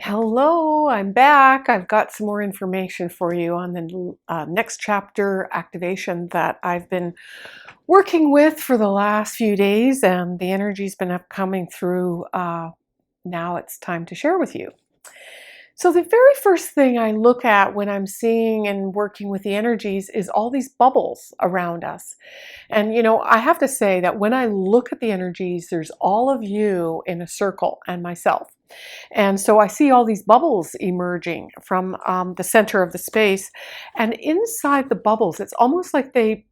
Hello, I'm back. I've got some more information for you on the next chapter activation that I've been working with for the last few days, and the energy's been coming through. Now it's time to share with you. So the very first thing I look at when I'm seeing and working with the energies is all these bubbles around us. And I have to say that when I look at the energies, there's all of you in a circle and myself. And so I see all these bubbles emerging from the center of the space. And inside the bubbles, it's almost like they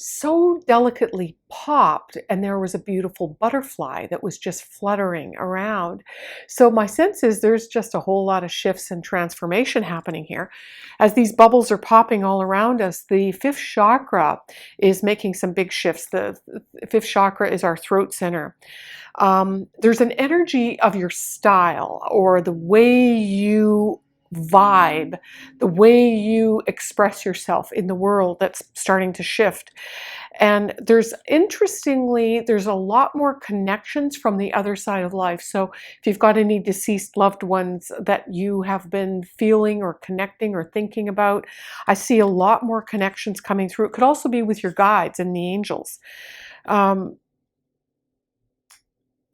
so delicately popped, and there was a beautiful butterfly that was just fluttering around. So my sense is there's just a whole lot of shifts and transformation happening here. As these bubbles are popping all around us, the fifth chakra is making some big shifts. The fifth chakra is our throat center. There's an energy of your style, or the way you vibe, the way you express yourself in the world, that's starting to shift. And interestingly, there's a lot more connections from the other side of life. So if you've got any deceased loved ones that you have been feeling or connecting or thinking about, I see a lot more connections coming through. It could also be with your guides and the angels.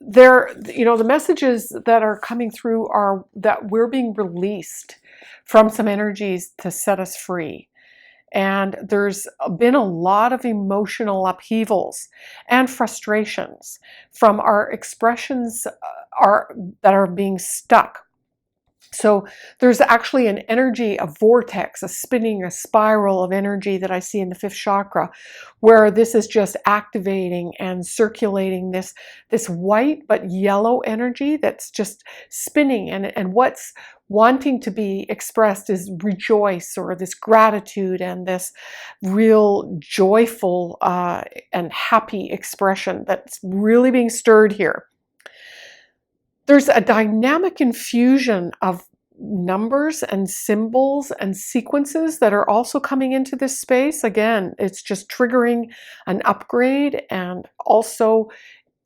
The messages that are coming through are that we're being released from some energies to set us free. And there's been a lot of emotional upheavals and frustrations from our expressions that are being stuck. So there's actually an energy, a vortex, a spinning, a spiral of energy that I see in the fifth chakra, where this is just activating and circulating this white but yellow energy that's just spinning. And what's wanting to be expressed is rejoice, or this gratitude, and this real joyful and happy expression that's really being stirred here. There's a dynamic infusion of numbers and symbols and sequences that are also coming into this space. Again, it's just triggering an upgrade, and also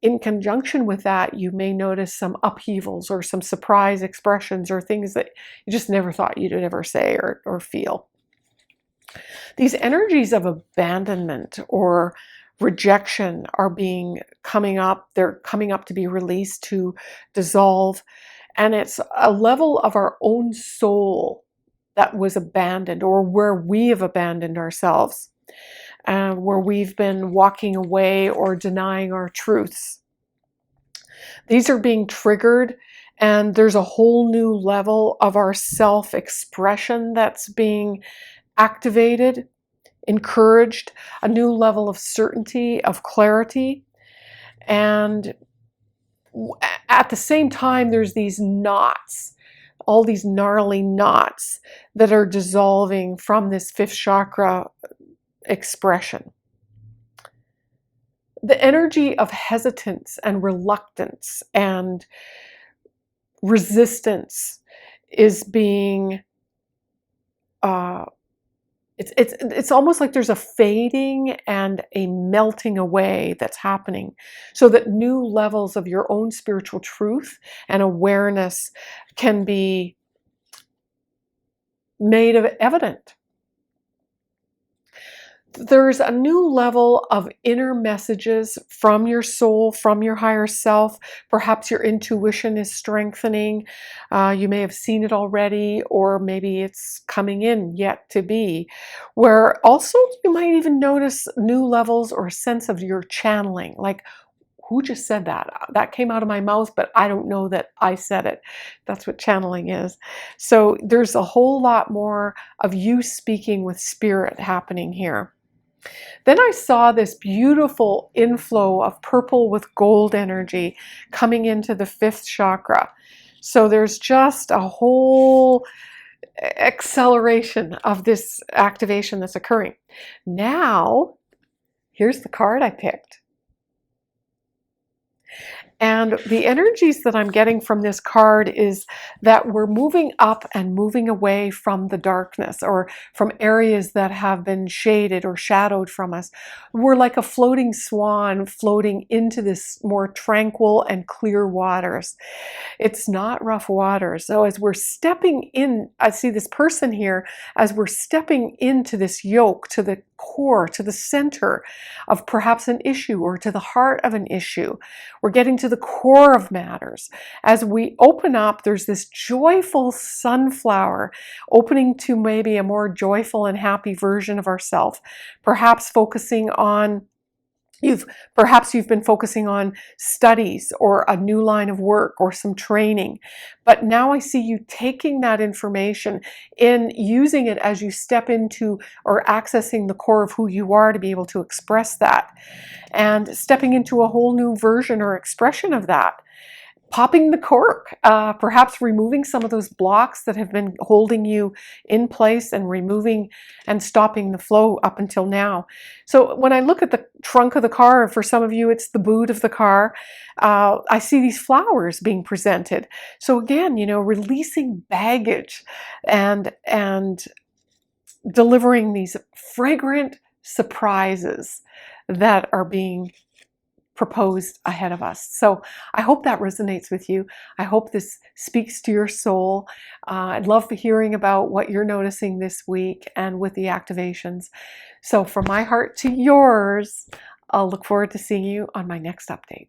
in conjunction with that, you may notice some upheavals or some surprise expressions or things that you just never thought you'd ever say or feel. These energies of abandonment or rejection are coming up. They're coming up to be released, to dissolve. And it's a level of our own soul that was abandoned, or where we have abandoned ourselves, where we've been walking away or denying our truths. These are being triggered, and there's a whole new level of our self-expression that's being activated, encouraged, a new level of certainty, of clarity. And at the same time, there's these knots, all these gnarly knots that are dissolving from this fifth chakra expression. The energy of hesitance and reluctance and resistance is being it's almost like there's a fading and a melting away that's happening, so that new levels of your own spiritual truth and awareness can be made evident. There's a new level of inner messages from your soul, from your higher self. Perhaps your intuition is strengthening. You may have seen it already, or maybe it's coming in yet to be. Where also you might even notice new levels or sense of your channeling. Like, who just said that? That came out of my mouth, but I don't know that I said it. That's what channeling is. So there's a whole lot more of you speaking with spirit happening here. Then I saw this beautiful inflow of purple with gold energy coming into the fifth chakra. So there's just a whole acceleration of this activation that's occurring. Now, here's the card I picked. And the energies that I'm getting from this card is that we're moving up and moving away from the darkness, or from areas that have been shaded or shadowed from us. We're like a floating swan floating into this more tranquil and clear waters. It's not rough water. So as we're stepping in, I see this person here, as we're stepping into this yoke, to the core, to the center of perhaps an issue, or to the heart of an issue. We're getting to the core of matters. As we open up, there's this joyful sunflower opening to maybe a more joyful and happy version of ourselves, perhaps focusing on Perhaps you've been focusing on studies or a new line of work or some training, but now I see you taking that information and using it as you step into or accessing the core of who you are to be able to express that, and stepping into a whole new version or expression of that. Popping the cork, perhaps removing some of those blocks that have been holding you in place, and removing and stopping the flow up until now. So when I look at the trunk of the car, for some of you it's the boot of the car, I see these flowers being presented. So again, releasing baggage and delivering these fragrant surprises that are being proposed ahead of us. So I hope that resonates with you. I hope this speaks to your soul. I'd love hearing about what you're noticing this week and with the activations. So from my heart to yours, I'll look forward to seeing you on my next update.